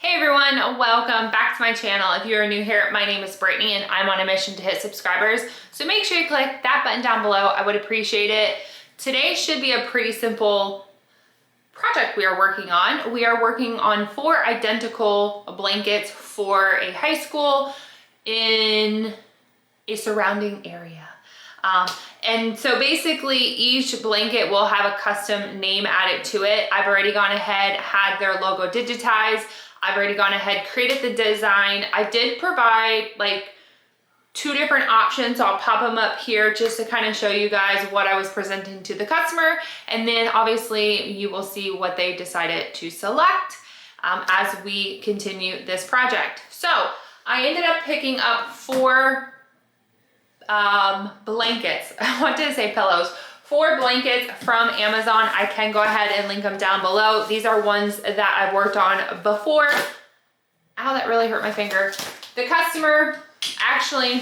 Hey everyone, welcome back to my channel. If you're new here, my name is Brittany and I'm on a mission to hit subscribers. So make sure you click that button down below. I would appreciate it. Today should be a pretty simple project we are working on. We are working on 4 identical blankets for a high school in a surrounding area. And so basically each blanket will have a custom name added to it. I've already gone ahead, had their logo digitized. I've already gone ahead, created the design. I did provide like 2 different options. So I'll pop them up here just to kind of show you guys what I was presenting to the customer. And then obviously you will see what they decided to select as we continue this project. So I ended up picking up 4 blankets. I wanted to say pillows. 4 blankets from Amazon. I can go ahead and link them down below. These are ones that I've worked on before. Ow, that really hurt my finger. The customer actually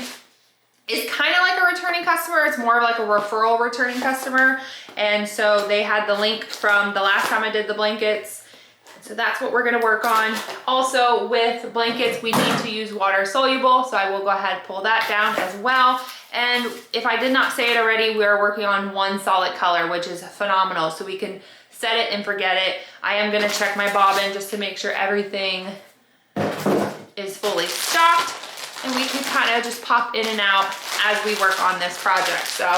is kind of like a returning customer. It's more of like a referral returning customer. And so they had the link from the last time I did the blankets. So that's what we're gonna work on. Also with blankets, we need to use water soluble. So I will go ahead and pull that down as well. And if I did not say it already, we are working on 1 solid color, which is phenomenal. So we can set it and forget it. I am gonna check my bobbin just to make sure everything is fully stocked. And we can kind of just pop in and out as we work on this project. So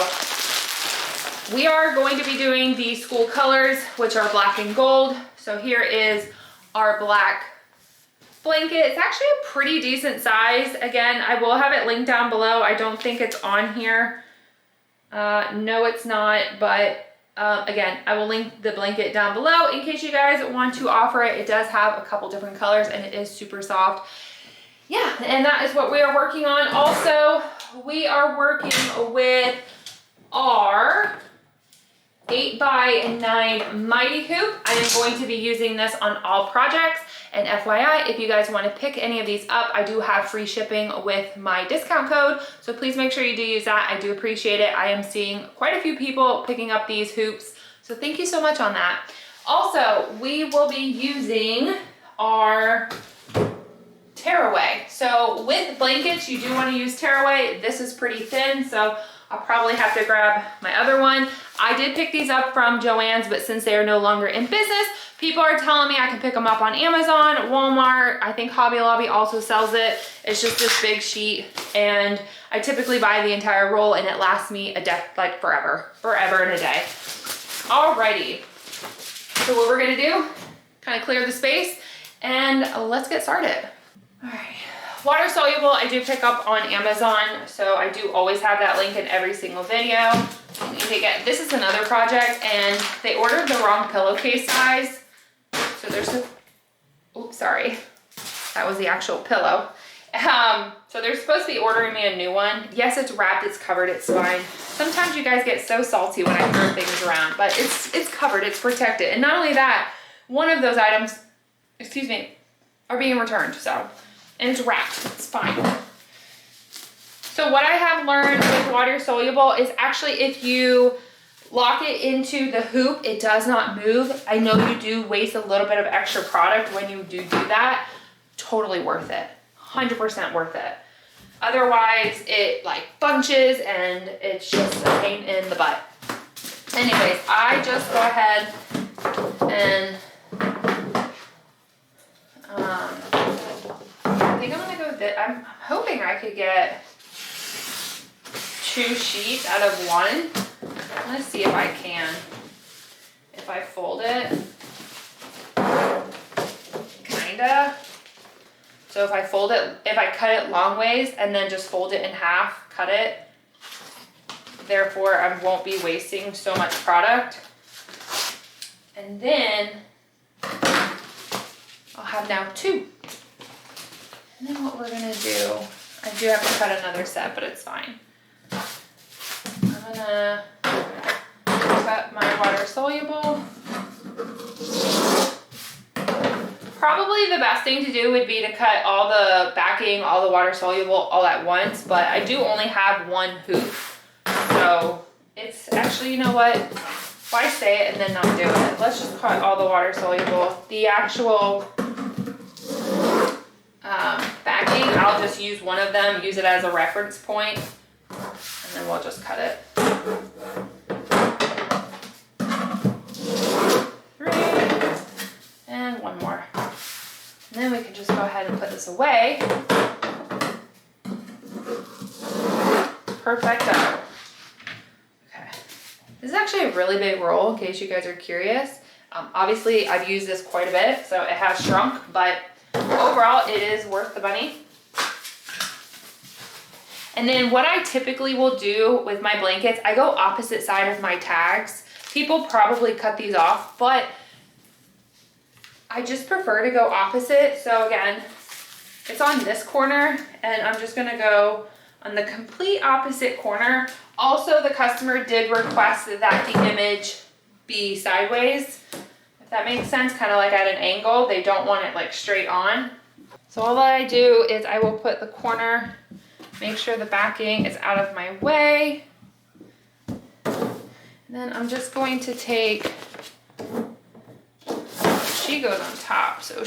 we are going to be doing the school colors, which are black and gold. So here is our black blanket. It's actually a pretty decent size. Again, I will have it linked down below. I don't think it's on here. No, it's not, but again, I will link the blanket down below in case you guys want to offer it. It does have a couple different colors and it is super soft. Yeah, and that is what we are working on. Also, we are working with our 8x9 Mighty Hoop. I am going to be using this on all projects. And FYI, if you guys want to pick any of these up, I do have free shipping with my discount code. So please make sure you do use that. I do appreciate it. I am seeing quite a few people picking up these hoops. So thank you so much on that. Also, we will be using our tearaway. So with blankets, you do want to use tearaway. This is pretty thin, so I'll probably have to grab my other one. I did pick these up from Joann's, but since they are no longer in business, people are telling me I can pick them up on Amazon, Walmart. I think Hobby Lobby also sells it. It's just this big sheet, and I typically buy the entire roll, and it lasts me like forever and a day. Alrighty. So what we're gonna do, kind of clear the space, and let's get started. All right. Water soluble, I do pick up on Amazon, so I do always have that link in every single video. This is another project, and they ordered the wrong pillowcase size. So there's a, oops, sorry. That was the actual pillow. So they're supposed to be ordering me a new one. Yes, it's wrapped, it's covered, it's fine. Sometimes you guys get so salty when I throw things around, but it's covered, it's protected. And not only that, one of those items, excuse me, are being returned, so. And it's wrapped, it's fine. So what I have learned with water soluble is actually if you lock it into the hoop, it does not move. I know you do waste a little bit of extra product when you do that. Totally worth it, 100% worth it. Otherwise it like bunches and it's just a pain in the butt. Anyways, I just go ahead and I think I'm gonna go with it. I'm hoping I could get 2 sheets out of 1. Let's see if I can. If I fold it, kinda. So if I fold it, if I cut it long ways and then just fold it in half, cut it, therefore I won't be wasting so much product. And then I'll have now 2. And then what we're gonna do, I do have to cut another set, but it's fine. I'm gonna cut my water soluble. Probably the best thing to do would be to cut all the backing, all the water soluble all at once, but I do only have 1 hoop. So it's actually, you know what? Why say it and then not do it? Let's just cut all the water soluble. The actual I'll just use one of them, use it as a reference point, and then we'll just cut it. 3, and one more. And then we can just go ahead and put this away. Perfecto. Okay. This is actually a really big roll, in case you guys are curious. Obviously, I've used this quite a bit, so it has shrunk, but overall, it is worth the money. And then what I typically will do with my blankets, I go opposite side of my tags. People probably cut these off, but I just prefer to go opposite. So again, it's on this corner, and I'm just gonna go on the complete opposite corner. Also, the customer did request that the image be sideways, if that makes sense, kind of like at an angle. They don't want it like straight on. So all that I do is I will put the corner, make sure the backing is out of my way. And then I'm just going to take, she goes on top, so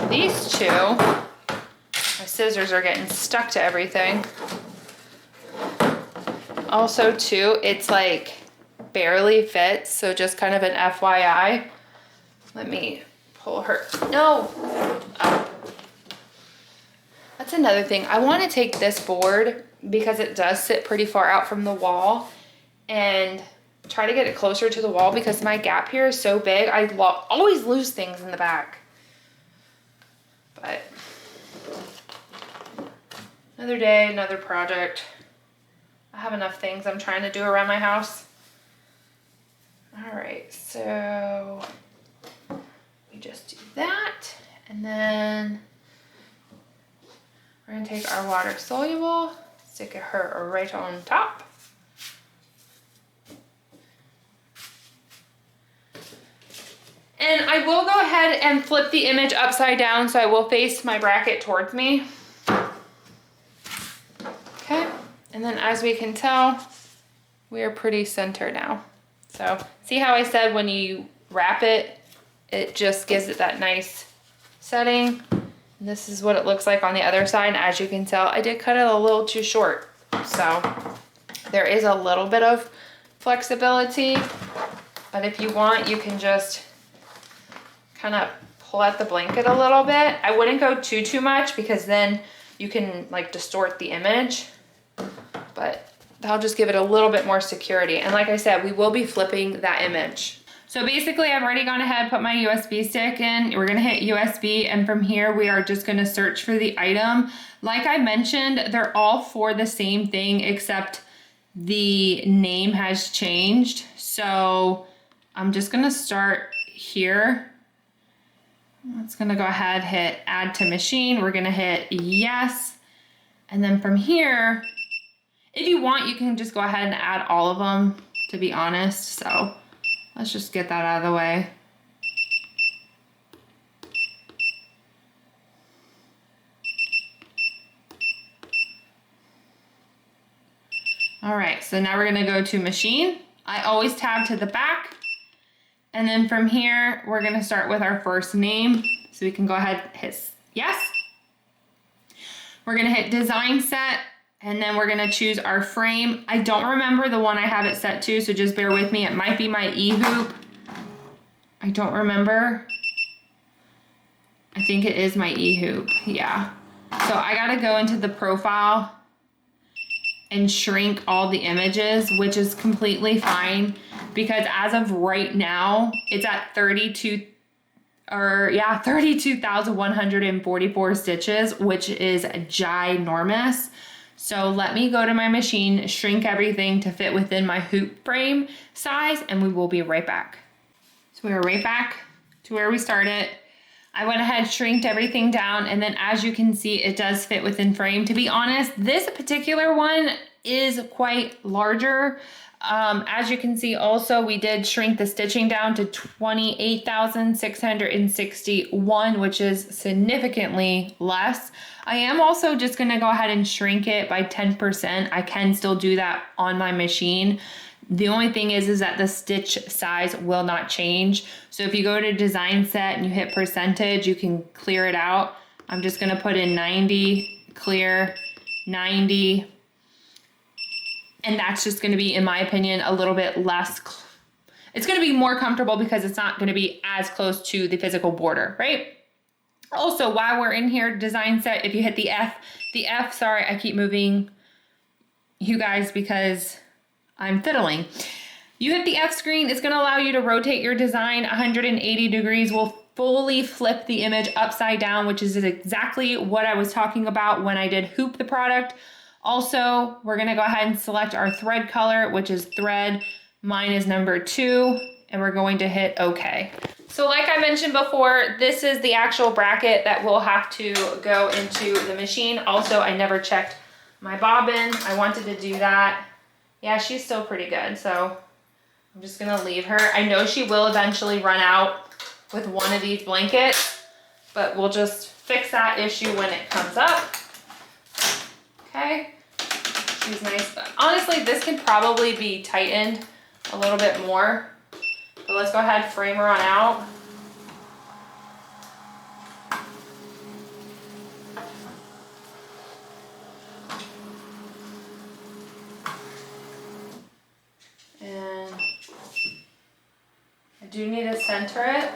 these two, my scissors are getting stuck to everything. Also too, it's like barely fits, so just kind of an FYI. Let me pull her, no. Oh. That's another thing. I want to take this board, because it does sit pretty far out from the wall, and try to get it closer to the wall, because my gap here is so big. I always lose things in the back. But another day, another project. I have enough things I'm trying to do around my house. All right, so we just do that, and then we're gonna take our water soluble, stick her right on top. And I will go ahead and flip the image upside down, so I will face my bracket towards me. Okay, and then as we can tell, we are pretty center now. So see how I said when you wrap it, it just gives it that nice setting. And this is what it looks like on the other side. And as you can tell, I did cut it a little too short. So there is a little bit of flexibility, but if you want, you can just kind of pull out the blanket a little bit. I wouldn't go too much, because then you can like distort the image, but that'll just give it a little bit more security. And like I said, we will be flipping that image. So basically I've already gone ahead, put my USB stick in. We're gonna hit USB, and from here we are just gonna search for the item. Like I mentioned, they're all for the same thing, except the name has changed. So I'm just gonna start here. It's gonna go ahead, hit add to machine. We're gonna hit yes. And then from here, if you want, you can just go ahead and add all of them, to be honest. So let's just get that out of the way. All right, so now we're gonna go to machine. I always tab to the back. And then from here, we're gonna start with our first name. So we can go ahead and hit yes. We're gonna hit design set, and then we're gonna choose our frame. I don't remember the one I have it set to, so just bear with me. It might be my E-hoop. I don't remember. I think it is my E-hoop, yeah. So I gotta go into the profile and shrink all the images, which is completely fine, because as of right now, it's at 32,144 stitches, which is ginormous. So let me go to my machine, shrink everything to fit within my hoop frame size, and we will be right back. So we are right back to where we started. I went ahead, shrinked everything down, and then as you can see, it does fit within frame. To be honest, this particular one is quite larger. As you can see also, we did shrink the stitching down to 28,661, which is significantly less. I am also just gonna go ahead and shrink it by 10%. I can still do that on my machine. The only thing is that the stitch size will not change. So if you go to design set and you hit percentage, you can clear it out. I'm just gonna put in 90 clear, 90. And that's just gonna be, in my opinion, a little bit less, it's gonna be more comfortable because it's not gonna be as close to the physical border, right? Also, while we're in here, design set, if you hit the F, sorry, I keep moving you guys because I'm fiddling. You hit the F screen, it's gonna allow you to rotate your design 180 degrees. We'll fully flip the image upside down, which is exactly what I was talking about when I did hoop the product. Also, we're gonna go ahead and select our thread color, which is thread. Mine is number 2, and we're going to hit OK. So like I mentioned before, this is the actual bracket that will have to go into the machine. Also, I never checked my bobbin. I wanted to do that. Yeah, she's still pretty good, so I'm just gonna leave her. I know she will eventually run out with one of these blankets, but we'll just fix that issue when it comes up. Okay, she's nice. Honestly, this could probably be tightened a little bit more, but let's go ahead and frame her on out. And I do need to center it.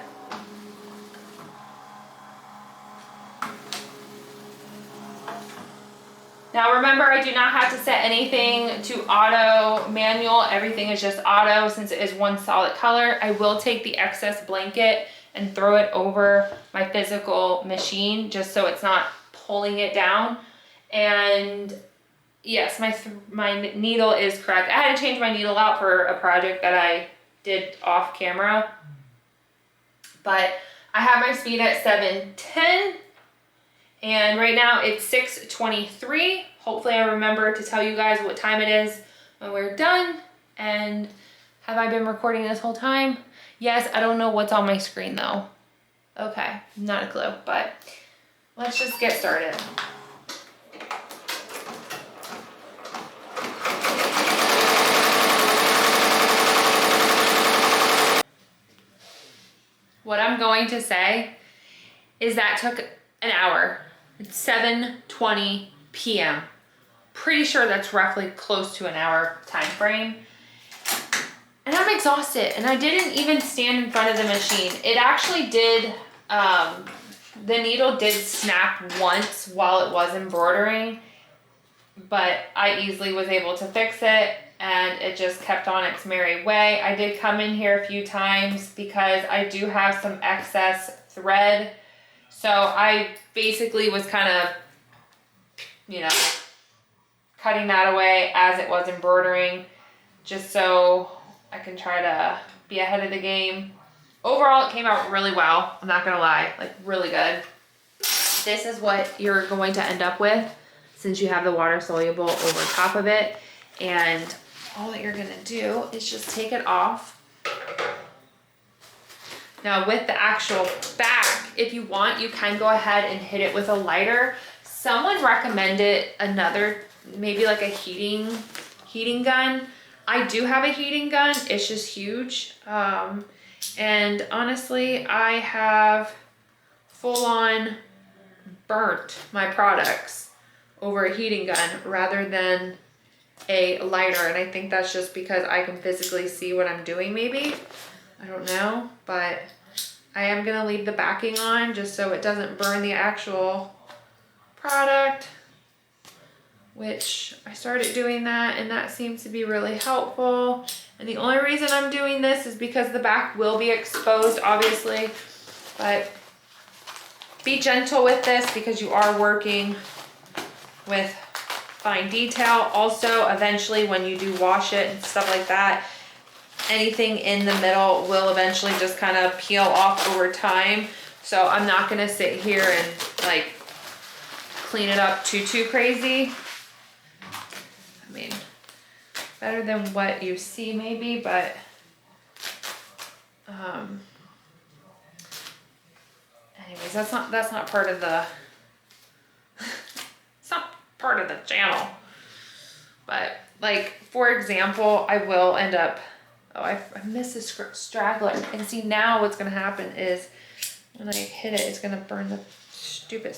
Now remember, I do not have to set anything to auto, manual. Everything is just auto since it is one solid color. I will take the excess blanket and throw it over my physical machine just so it's not pulling it down. And yes, my needle is correct. I had to change my needle out for a project that I did off camera. But I have my speed at 710. And right now it's 6:23. Hopefully I remember to tell you guys what time it is when we're done. And have I been recording this whole time? Yes, I don't know what's on my screen though. Okay, not a clue, but let's just get started. What I'm going to say is that took an hour. It's 7:20 p.m. Pretty sure that's roughly close to an hour time frame. And I'm exhausted, and I didn't even stand in front of the machine. It actually did, the needle did snap once while it was embroidering, but I easily was able to fix it, and it just kept on its merry way. I did come in here a few times because I do have some excess thread. So I basically was kind of, you know, cutting that away as it was embroidering, just so I can try to be ahead of the game. Overall, it came out really well. I'm not gonna lie, like really good. This is what you're going to end up with since you have the water soluble over top of it. And all that you're gonna do is just take it off. Now with the actual back, if you want, you can go ahead and hit it with a lighter. Someone recommended another, maybe like a heating gun. I do have a heating gun, it's just huge. And honestly, I have full on burnt my products over a heating gun rather than a lighter. And I think that's just because I can physically see what I'm doing maybe. I don't know, but I am gonna leave the backing on just so it doesn't burn the actual product, which I started doing that and that seems to be really helpful. And the only reason I'm doing this is because the back will be exposed, obviously, but be gentle with this because you are working with fine detail. Also, eventually when you do wash it and stuff like that, anything in the middle will eventually just kind of peel off over time. So I'm not gonna sit here and like clean it up too crazy. I mean, better than what you see maybe, but anyways, that's not part of the it's not part of the channel. But like, for example, I will end up, oh, I missed a straggler. And see, now what's gonna happen is when I hit it, it's gonna burn the stupid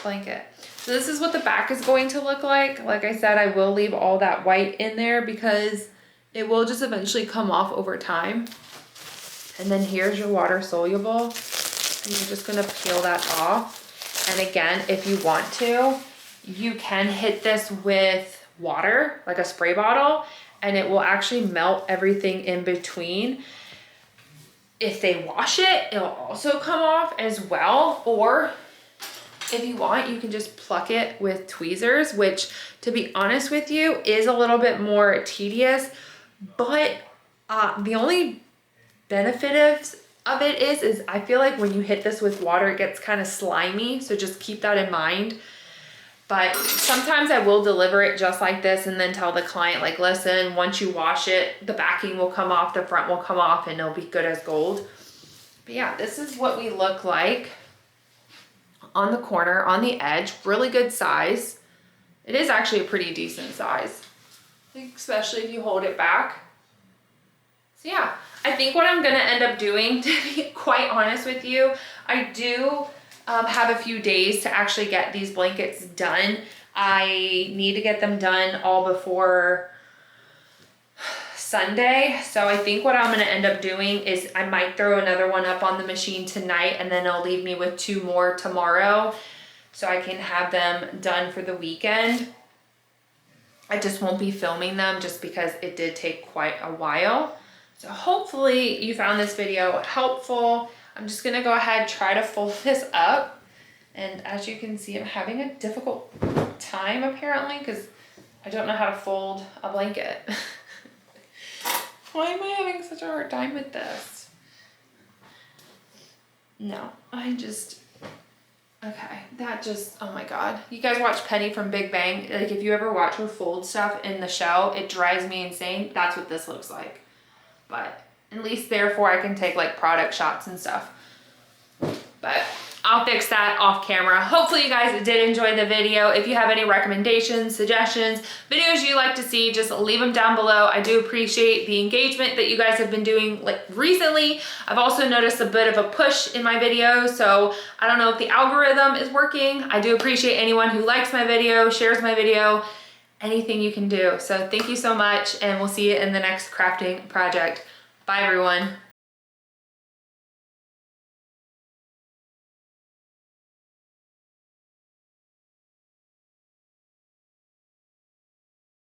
blanket. So this is what the back is going to look like. Like I said, I will leave all that white in there because it will just eventually come off over time. And then here's your water soluble. And you're just gonna peel that off. And again, if you want to, you can hit this with water, like a spray bottle, and it will actually melt everything in between. If they wash it, it'll also come off as well. Or if you want, you can just pluck it with tweezers, which, to be honest with you, is a little bit more tedious. But the only benefit of it is I feel like when you hit this with water, it gets kind of slimy. So just keep that in mind. But sometimes I will deliver it just like this and then tell the client, like, listen, once you wash it, the backing will come off, the front will come off, and it'll be good as gold. But yeah, this is what we look like on the corner, on the edge. Really good size. It is actually a pretty decent size, especially if you hold it back. So yeah, I think what I'm gonna end up doing, to be quite honest with you, I do have a few days to actually get these blankets done. I need to get them done all before Sunday. So I think what I'm gonna end up doing is I might throw another one up on the machine tonight, and then it'll leave me with 2 more tomorrow so I can have them done for the weekend. I just won't be filming them just because it did take quite a while. So hopefully you found this video helpful. I'm just gonna go ahead, try to fold this up. And as you can see, I'm having a difficult time apparently because I don't know how to fold a blanket. Why am I having such a hard time with this? No, okay, that just, oh my God. You guys watch Penny from Big Bang. Like, if you ever watch her fold stuff in the show, it drives me insane. That's what this looks like. But at least therefore I can take like product shots and stuff. But I'll fix that off camera. Hopefully you guys did enjoy the video. If you have any recommendations, suggestions, videos you'd like to see, just leave them down below. I do appreciate the engagement that you guys have been doing like recently. I've also noticed a bit of a push in my videos, so I don't know if the algorithm is working. I do appreciate anyone who likes my video, shares my video, anything you can do. So thank you so much, and we'll see you in the next crafting project. Bye everyone.